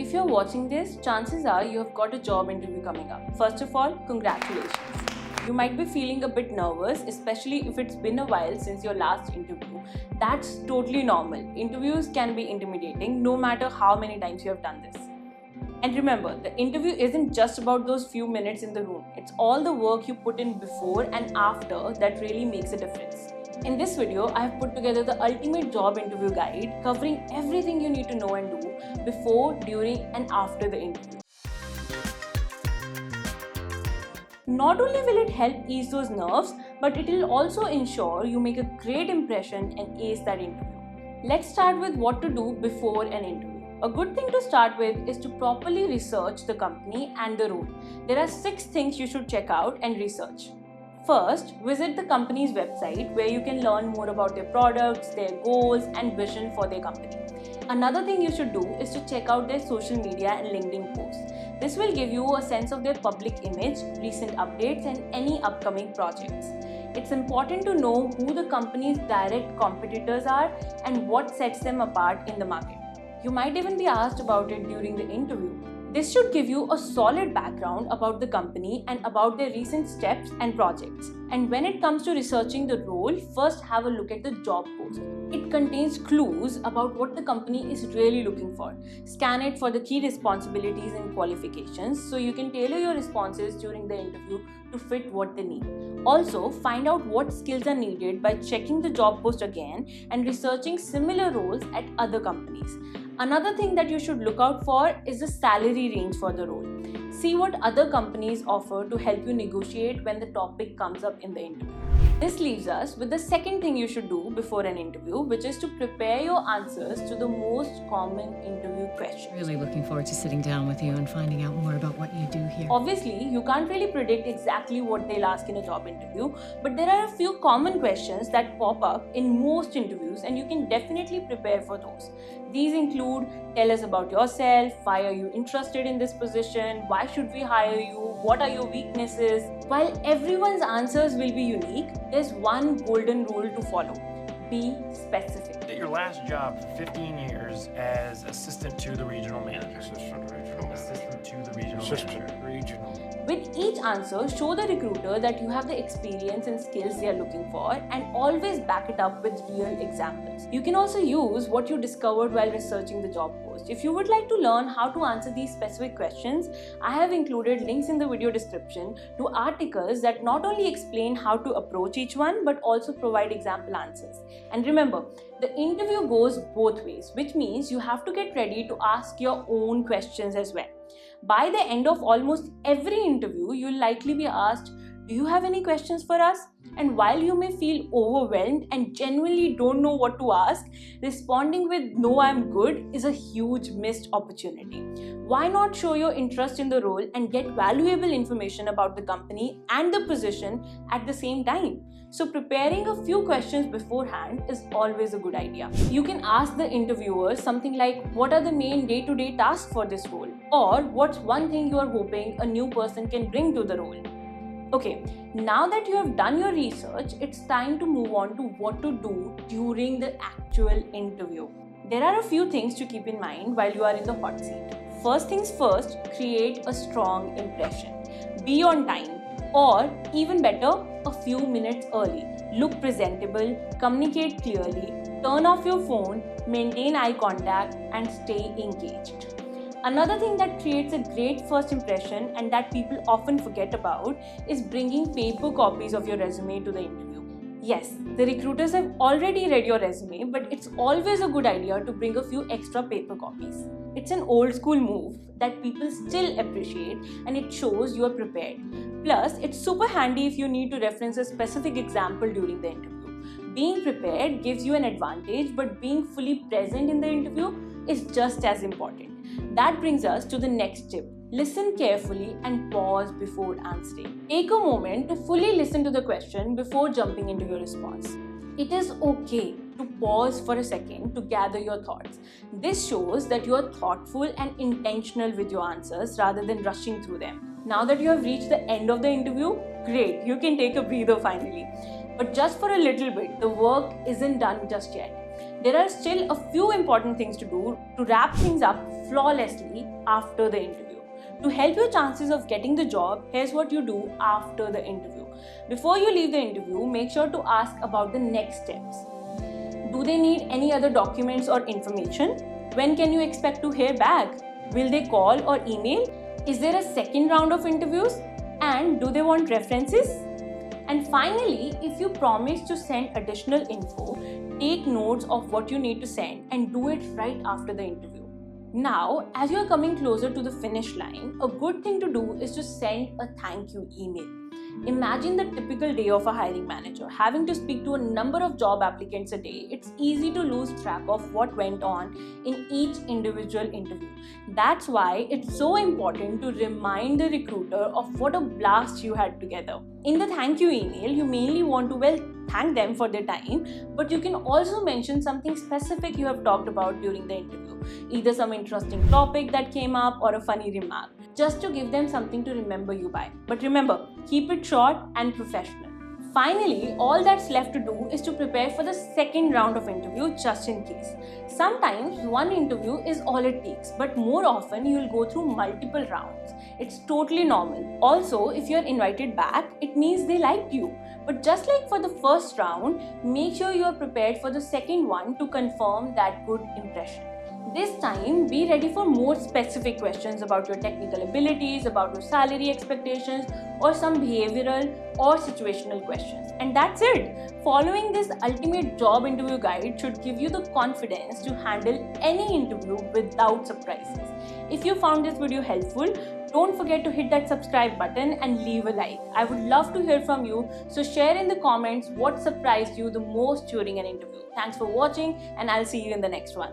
If you're watching this, chances are you have got a job interview coming up. First of all, congratulations. You might be feeling a bit nervous, especially if it's been a while since your last interview. That's totally normal. Interviews can be intimidating no matter how many times you have done this. And remember, the interview isn't just about those few minutes in the room. It's all the work you put in before and after that really makes a difference. In this video, I have put together the ultimate job interview guide covering everything you need to know and do before, during, and after the interview. Not only will it help ease those nerves, but it will also ensure you make a great impression and ace that interview. Let's start with what to do before an interview. A good thing to start with is to properly research the company and the role. There are 6 things you should check out and research. First, visit the company's website where you can learn more about their products, their goals, and vision for their company. Another thing you should do is to check out their social media and LinkedIn posts. This will give you a sense of their public image, recent updates, and any upcoming projects. It's important to know who the company's direct competitors are and what sets them apart in the market. You might even be asked about it during the interview. This should give you a solid background about the company and about their recent steps and projects. And when it comes to researching the role, first have a look at the job post. It contains clues about what the company is really looking for. Scan it for the key responsibilities and qualifications so you can tailor your responses during the interview to fit what they need. Also, find out what skills are needed by checking the job post again and researching similar roles at other companies. Another thing that you should look out for is the salary range for the role. See what other companies offer to help you negotiate when the topic comes up in the interview. This leaves us with the second thing you should do before an interview, which is to prepare your answers to the most common interview questions. Really looking forward to sitting down with you and finding out more about what you do here. Obviously, you can't really predict exactly what they'll ask in a job interview, but there are a few common questions that pop up in most interviews and you can definitely prepare for those. These include, tell us about yourself, why are you interested in this position, why should we hire you, what are your weaknesses. While everyone's answers will be unique, there's one golden rule to follow. Be specific. At your last job for 15 years as assistant to the regional manager. Assistant To the regional manager. With each answer, show the recruiter that you have the experience and skills they are looking for and always back it up with real examples. You can also use what you discovered while researching the job post. If you would like to learn how to answer these specific questions, I have included links in the video description to articles that not only explain how to approach each one but also provide example answers. And remember, the interview goes both ways, which means you have to get ready to ask your own questions as well. By the end of almost every interview, you'll likely be asked, do you have any questions for us? And while you may feel overwhelmed and genuinely don't know what to ask, responding with no, I'm good is a huge missed opportunity. Why not show your interest in the role and get valuable information about the company and the position at the same time? So preparing a few questions beforehand is always a good idea. You can ask the interviewer something like, what are the main day-to-day tasks for this role? Or what's one thing you are hoping a new person can bring to the role? Okay, now that you have done your research, it's time to move on to what to do during the actual interview. There are a few things to keep in mind while you are in the hot seat. First things first, create a strong impression. Be on time, or even better, a few minutes early. Look presentable, communicate clearly, turn off your phone, maintain eye contact, and stay engaged. Another thing that creates a great first impression and that people often forget about is bringing paper copies of your resume to the interview. Yes, the recruiters have already read your resume, but it's always a good idea to bring a few extra paper copies. It's an old school move that people still appreciate and it shows you are prepared. Plus, it's super handy if you need to reference a specific example during the interview. Being prepared gives you an advantage, but being fully present in the interview is just as important. That brings us to the next tip. Listen carefully and pause before answering. Take a moment to fully listen to the question before jumping into your response. It is okay to pause for a second to gather your thoughts. This shows that you are thoughtful and intentional with your answers rather than rushing through them. Now that you have reached the end of the interview, great, you can take a breather finally. But just for a little bit, the work isn't done just yet. there are still a few important things to do to wrap things up flawlessly after the interview. To help your chances of getting the job, here's what you do after the interview. Before you leave the interview, make sure to ask about the next steps. Do they need any other documents or information? When can you expect to hear back? Will they call or email? Is there a second round of interviews? And do they want references? And finally, if you promise to send additional info, take notes of what you need to send and do it right after the interview. Now, as you are coming closer to the finish line, a good thing to do is to send a thank you email. Imagine the typical day of a hiring manager. Having to speak to a number of job applicants a day, it's easy to lose track of what went on in each individual interview. That's why it's so important to remind the recruiter of what a blast you had together. In the thank you email, you mainly want to thank them for their time, but you can also mention something specific you have talked about during the interview, either some interesting topic that came up or a funny remark, just to give them something to remember you by. But remember, keep it short and professional. Finally, all that's left to do is to prepare for the second round of interview just in case. Sometimes one interview is all it takes, but more often you will go through multiple rounds. It's totally normal. Also, if you're invited back, it means they liked you. But just like for the first round, make sure you are prepared for the second one to confirm that good impression. This time, be ready for more specific questions about your technical abilities, about your salary expectations, or some behavioral or situational questions. And that's it. Following this ultimate job interview guide should give you the confidence to handle any interview without surprises. If you found this video helpful, don't forget to hit that subscribe button and leave a like. I would love to hear from you, so share in the comments what surprised you the most during an interview. Thanks for watching, and I'll see you in the next one.